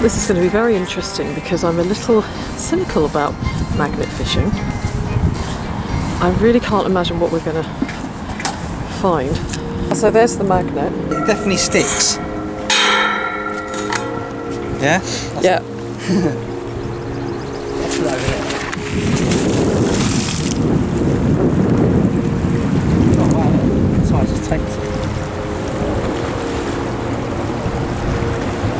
This is going to be very interesting because I'm a little cynical about magnet fishing. I really can't imagine what we're going to find. So there's the magnet. It definitely sticks. Yeah? Yeah. Let's put it over there. Oh wow, that's how I just take it.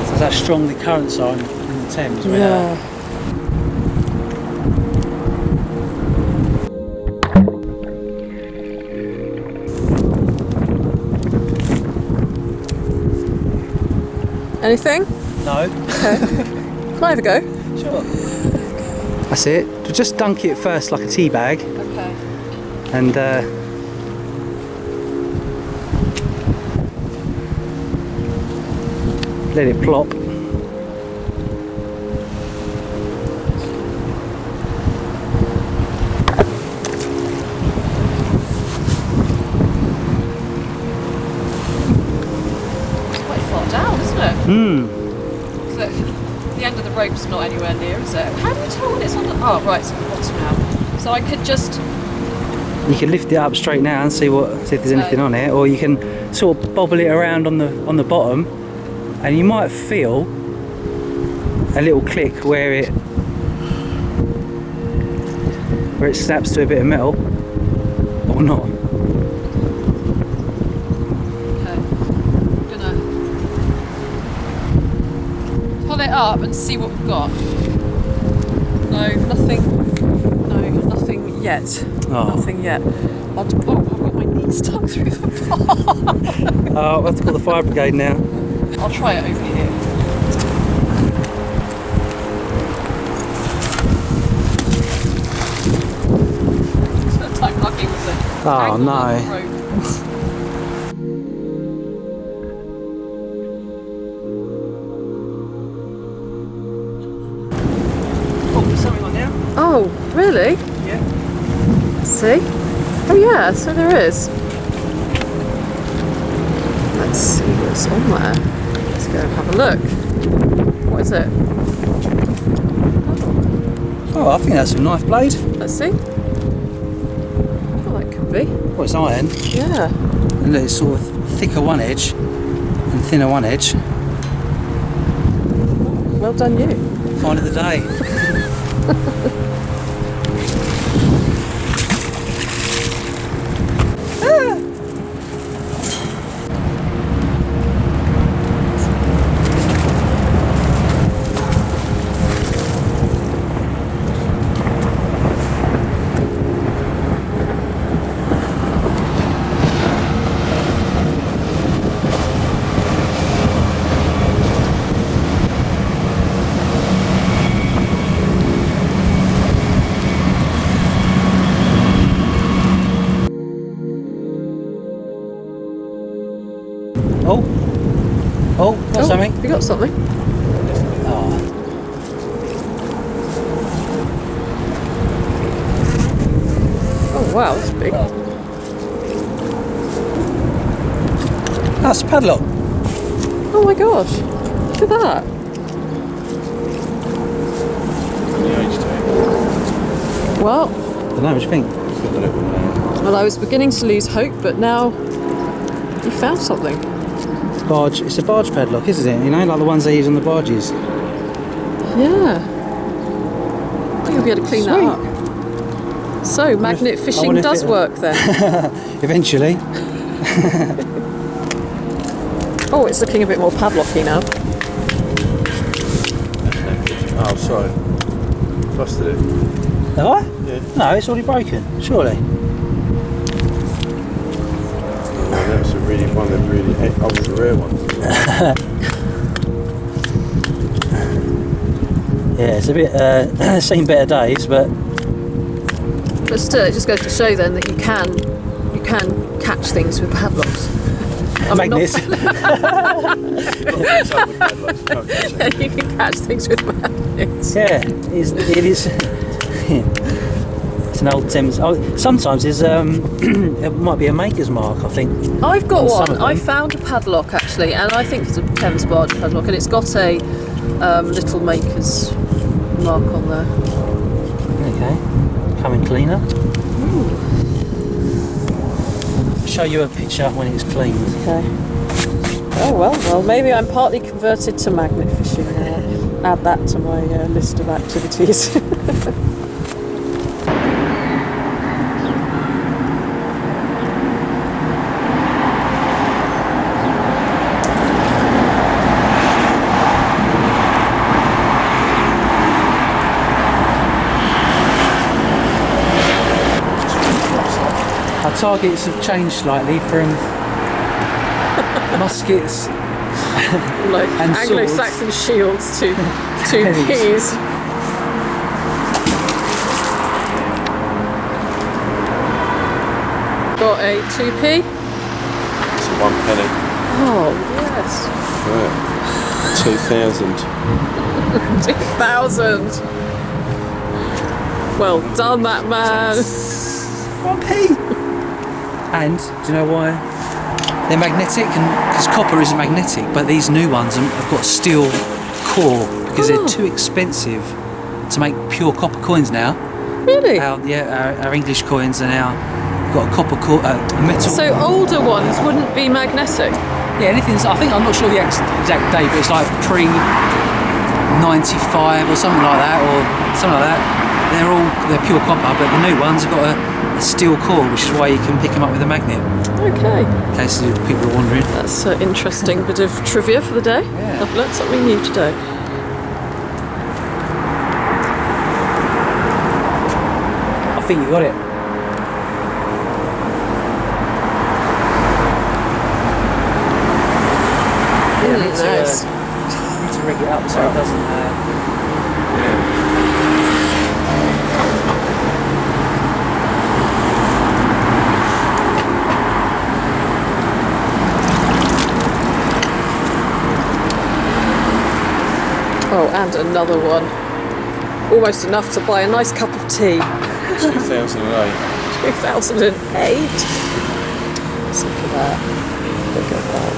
So that's how strong the currents are in the Thames. Yeah. Anything? No. Okay. Can I have a go? Sure. That's it. Just dunk it first like a tea bag. Okay. And let it plop. Look, the end of the rope's not anywhere near, is it? How do you tell when it's on the... Oh, right, it's on the bottom now. So I could just... You can lift it up straight now and see if there's anything on it, or you can sort of bobble it around on the bottom, and you might feel a little click where it snaps to a bit of metal, or not. It up and see what we've got. No, nothing. No, nothing yet. Oh. Nothing yet. I've got my knees stuck through the bar. Oh, we'll have to call the fire brigade now. I'll try it over here. It's like mucking with the Oh no. Oh, really? Yeah. See? Oh yeah, so there is. Let's see what's on there. Let's go and have a look. What is it? Oh, I think that's a knife blade. Let's see. Oh, that could be. Well, it's iron. Yeah. And look, it's sort of thicker one edge and thinner one edge. Well done you. Find of the day. Oh, got something. You got something? Oh. Oh wow, that's big. That's a padlock. Oh my gosh, look at that. Well, I don't know, what do you think? Well, I was beginning to lose hope, but now you found something. It's a barge padlock, isn't it? You know, like the ones they use on the barges. Yeah. I think you'll be able to clean that up. So, magnet fishing does work then. Eventually. Oh, it's looking a bit more padlocky now. Oh, sorry. Busted it. Have I? Yeah. No, it's already broken, surely. That was one of them really ultra rare ones. Yeah, it's a bit seen better days, but still, it just goes to show then that you can catch things with padlocks. magnets. You can catch things with magnets. Yeah, it is. It's an old Thames. Oh, sometimes it might be a maker's mark, I think. I've got on one. I found a padlock actually, and I think it's a Thames barge padlock, and it's got a little maker's mark on there. Okay, coming cleaner. I'll show you a picture when it's cleaned. Okay. Oh well, maybe I'm partly converted to magnet fishing now. Add that to my list of activities. Our targets have changed slightly from muskets like and Anglo-Saxon shields to 2Ps. Got a 2P. It's 1 penny. Oh yes. Yeah. 2,000. 2,000. Well done, that man. 1p. And do you know why? They're magnetic, and because copper isn't magnetic, but these new ones have got steel core because they're too expensive to make pure copper coins now. Really? Our English coins are now got a copper core, metal. So older ones wouldn't be magnetic? Yeah, anything's. I think I'm not sure the exact date, but it's like pre 95 or something like that, or something like that. They're pure copper, but the new ones have got a steel core, which is why you can pick them up with a magnet. Okay. In case people are wondering. That's an interesting bit of trivia for the day. Yeah. I've learnt something new today. I think you got it. Yeah, Nice. Need to rig it up so it doesn't. Oh, and another one. Almost enough to buy a nice cup of tea. 2008. 2008. Let's look at that. Look at that.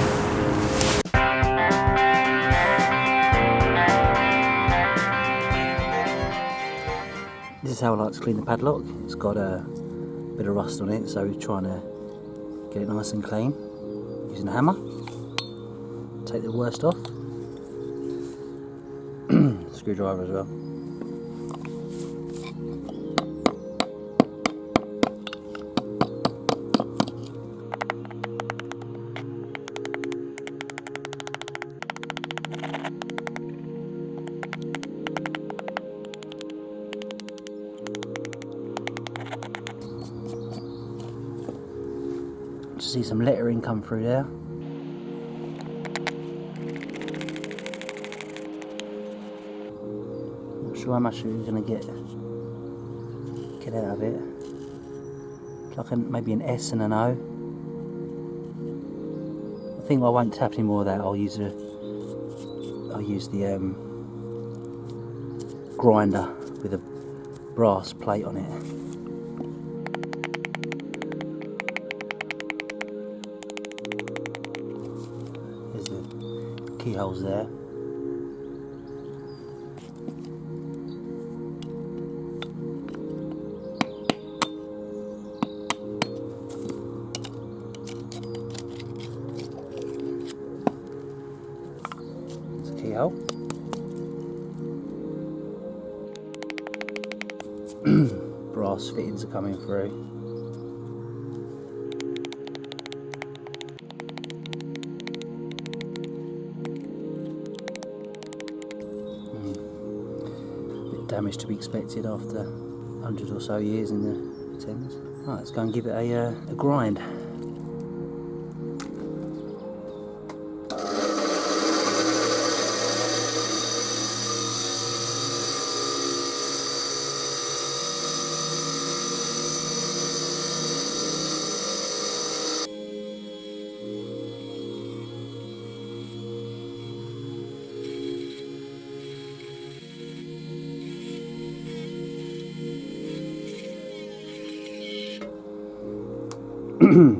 This is how I like to clean the padlock. It's got a bit of rust on it, so we're trying to get it nice and clean using a hammer. Take the worst off. Screwdriver as well. Just see some lettering come through there. Not sure how much you're going to get out of it. It's like maybe an S and an O. I think I won't tap any more of that. I'll use the grinder with a brass plate on it. There's the keyholes there. There's a keyhole. Brass fittings are coming through. Damage to be expected after 100 or so years in the Thames. Right, let's go and give it a grind.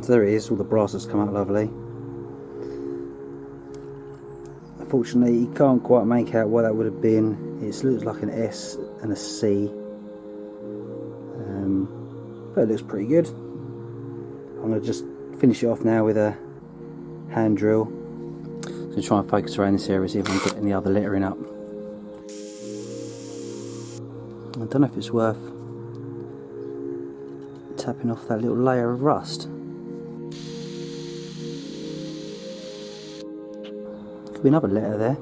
So there it is, all the brass has come out lovely. Unfortunately, you can't quite make out what that would have been. It looks like an S and a C, but it looks pretty good. I'm going to just finish it off now with a hand drill. I'm going to try and focus around this area, see if I can get any other lettering up. I don't know if it's worth tapping off that little layer of rust. Could be another letter there.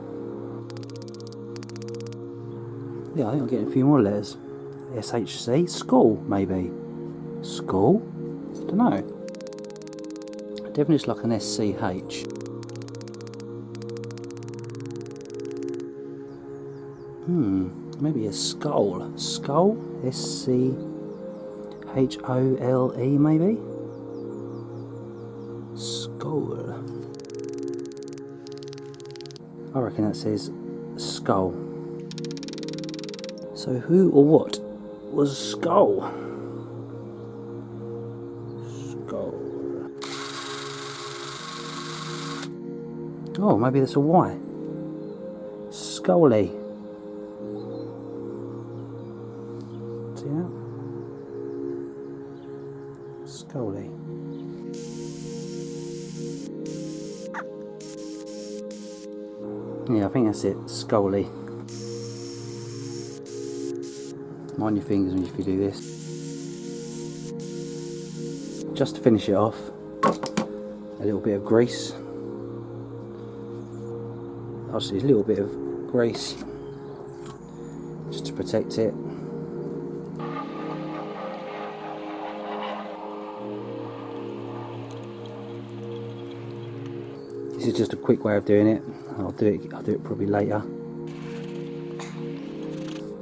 Yeah, I think I'm getting a few more letters. SHC, school maybe. School? I don't know. It definitely looks like an SCH. Maybe a skull. Skull? SCHOLE maybe? Skull. I reckon that says skull. So who or what was skull? Skull. Oh, maybe that's a Y. Scully. See that? Scully. Yeah, I think that's it. Scully. Mind your fingers if you do this. Just to finish it off, a little bit of grease. Obviously, a little bit of grease just to protect it. This is just a quick way of doing it. I'll do it probably later.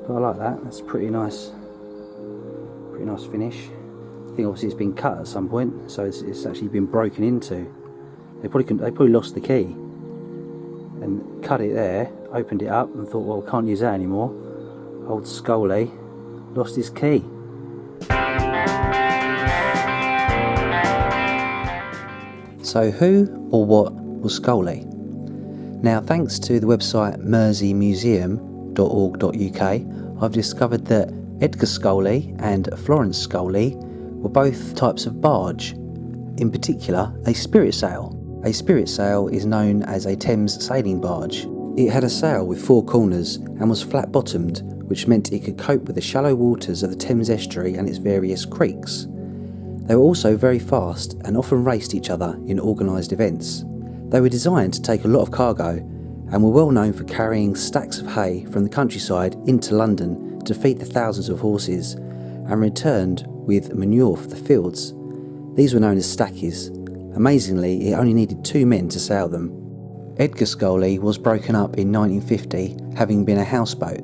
But I like that. That's pretty nice. Pretty nice finish. I think obviously it's been cut at some point, so it's actually been broken into. They probably lost the key and cut it there, opened it up, and thought, well, can't use that anymore. Old Scully lost his key. So who or what was Scully? Now, thanks to the website merseymuseum.org.uk, I've discovered that Edgar Scully and Florence Scully were both types of barge, in particular a spirit sail. A spirit sail is known as a Thames sailing barge. It had a sail with four corners and was flat-bottomed, which meant it could cope with the shallow waters of the Thames estuary and its various creeks. They were also very fast and often raced each other in organised events. They were designed to take a lot of cargo and were well known for carrying stacks of hay from the countryside into London to feed the thousands of horses, and returned with manure for the fields. These were known as stackies. Amazingly, it only needed 2 men to sail them. Edgar Scully was broken up in 1950, having been a houseboat.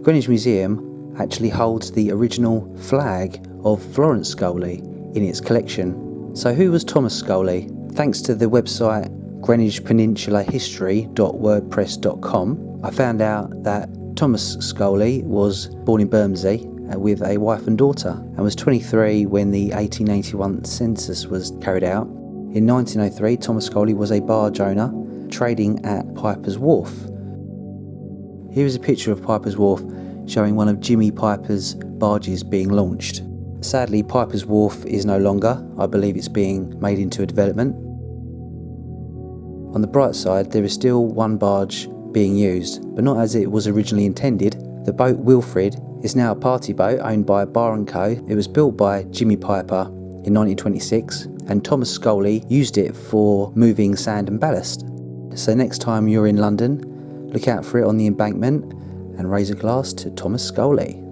Greenwich Museum actually holds the original flag of Florence Scully in its collection. So who was Thomas Scully? Thanks to the website greenwichpeninsulahistory.wordpress.com, I found out that Thomas Scully was born in Bermondsey with a wife and daughter, and was 23 when the 1881 census was carried out. In 1903, Thomas Scully was a barge owner trading at Piper's Wharf. Here is a picture of Piper's Wharf showing one of Jimmy Piper's barges being launched. Sadly, Piper's Wharf is no longer. I believe it's being made into a development. On the bright side, there is still one barge being used, but not as it was originally intended. The boat Wilfrid is now a party boat owned by Bar & Co. It was built by Jimmy Piper in 1926, and Thomas Scully used it for moving sand and ballast. So next time you're in London, look out for it on the embankment and raise a glass to Thomas Scully.